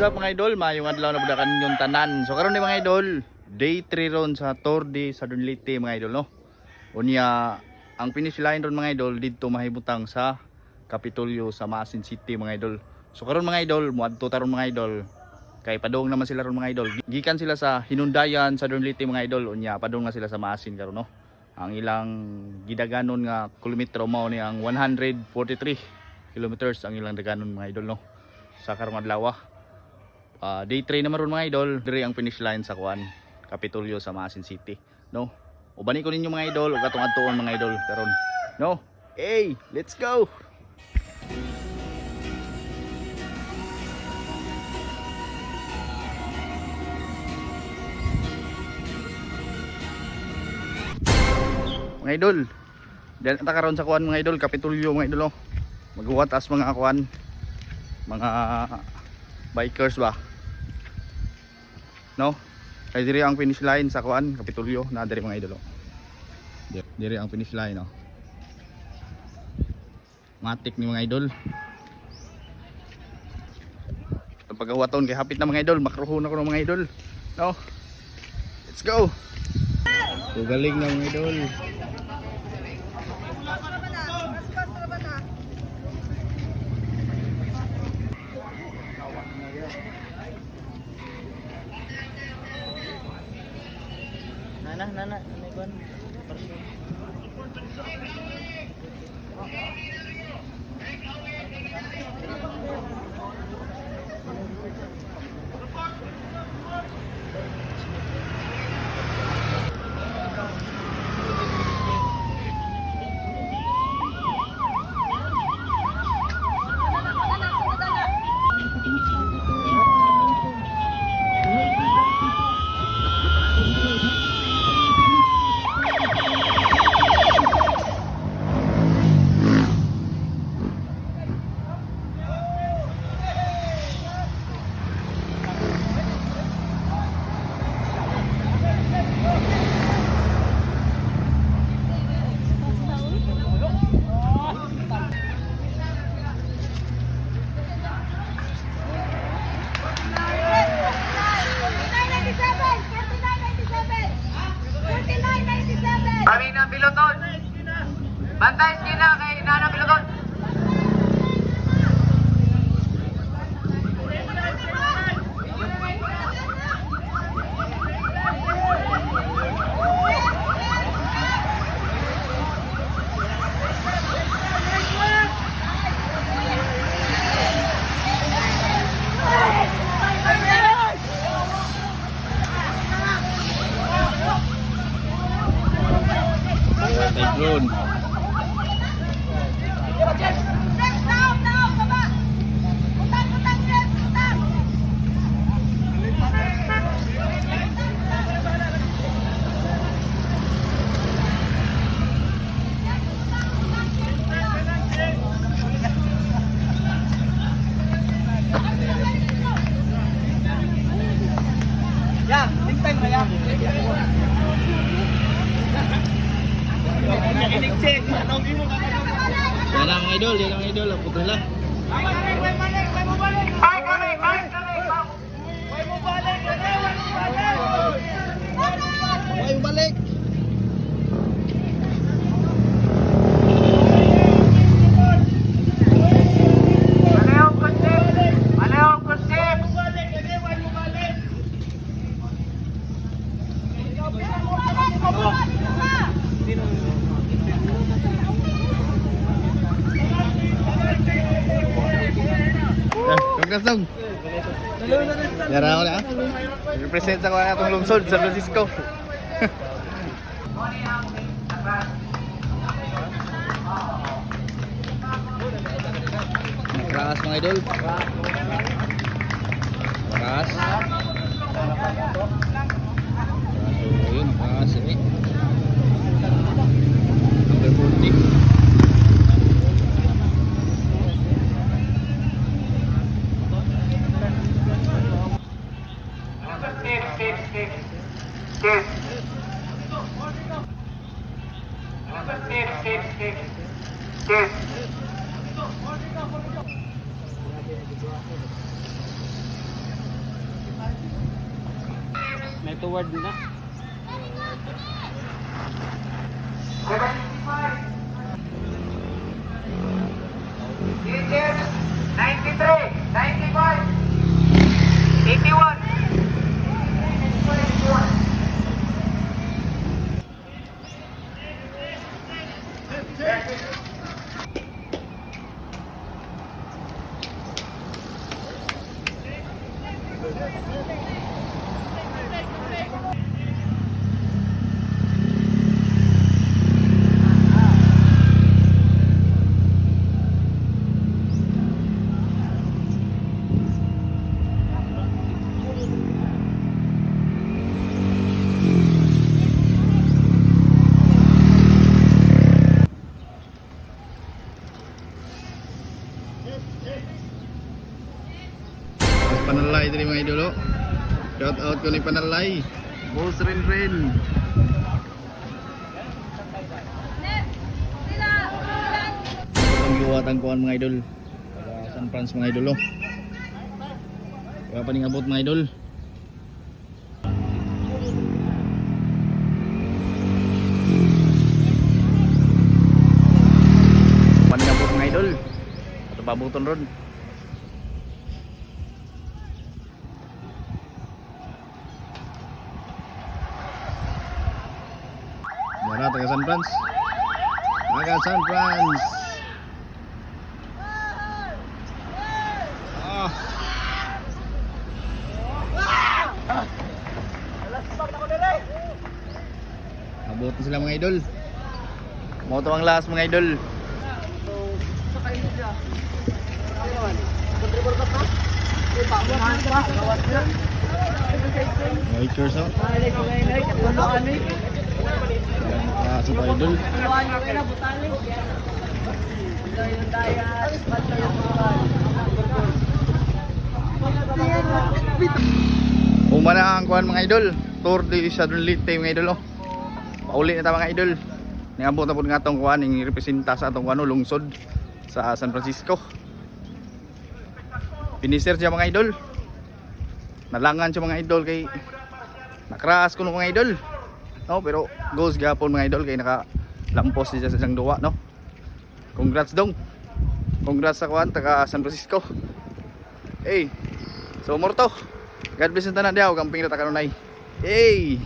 What's up mga idol? Mayong adlaw na budakan yung tanan. So karon ni mga idol, day 3 ron sa Tour de Southern Leyte mga idol no. Unya ang finish line ron mga idol didto mahibutang sa Kapitolyo sa Maasin City mga idol. So karon mga idol, moadto taron mga idol. Kay padung naman sila ron mga idol. Gikan sila sa Hinundayan, Southern Leyte mga idol. Unya padung na sila sa Maasin karon no. Ang ilang gidaganon nga kilometro mao ni ang 143 kilometers ang ilang daganon mga idol no. Sa karong adlaw. Day 3 naman ron mga idol, dire ang finish line sa kuan Kapitolyo sa Maasin City, no? Ubani ko ninyo mga idol, ug atong adtuon mga idol karon, no? Hey, let's go. Mga idol, diyan ta karon sa kuan mga idol, Kapitolyo mga idol, no? Maghuwatas mga kuan, mga bikers ba? No? Kaya diri ang finish line sa kuan Kapitolyo na diri mga idol. Diri ang finish line no. Matik ni mga idol. Pagkawaton kay hapit na mga idol, makruhon ako ng mga idol. No? Let's go. Galing na mga idol. Nana, kon. Kami na piloton. Bantay sila kay Nana piloton. Cyclone. Ya, tingtang na ya. Yan lang mga idol, yan lang mga idol, putol lang. Ay, balik. Congrats dong. Yara ako na. Represent ako ang atong lungsod, San Francisco. Keras mga idol. Keras. Ayun, keras ini. Number 40. tuwad na. 75. Teachers, 93, 95, 81. Mas Panalay diri mga idol. Oh. Shout out ko ni Panalay. Boss Ren. Ang giwatan ko mga idol. Taga San Francisco mga idol. Oh. Kaya pa ning abot mga idol. Paning abot mga idol. Ato pabuton ron. Mara taga San Franz. Taga San Franz. Ah. Abot na sila mga idol. Moto ang last mga idol. Right yours out. Sa idol. Umana ang kuhan mga idol. Tour de Southern Leyte mga idol. Oh. Pauli na ta mga idol. Niabot na po nga itong kuhan. Yung representa sa itong kuhan lungsod sa San Francisco. Finisher siya mga idol. Nalangan siya mga idol kay nakraas ko ng mga idol. No, pero goes gapon mga idol kay nakalampos siya sa isang duwa, no. Congrats dong. Congrats sa kuan taga San Francisco. Hey. So morto. God bless na tanan diaw kamping na ta kanunay. Hey.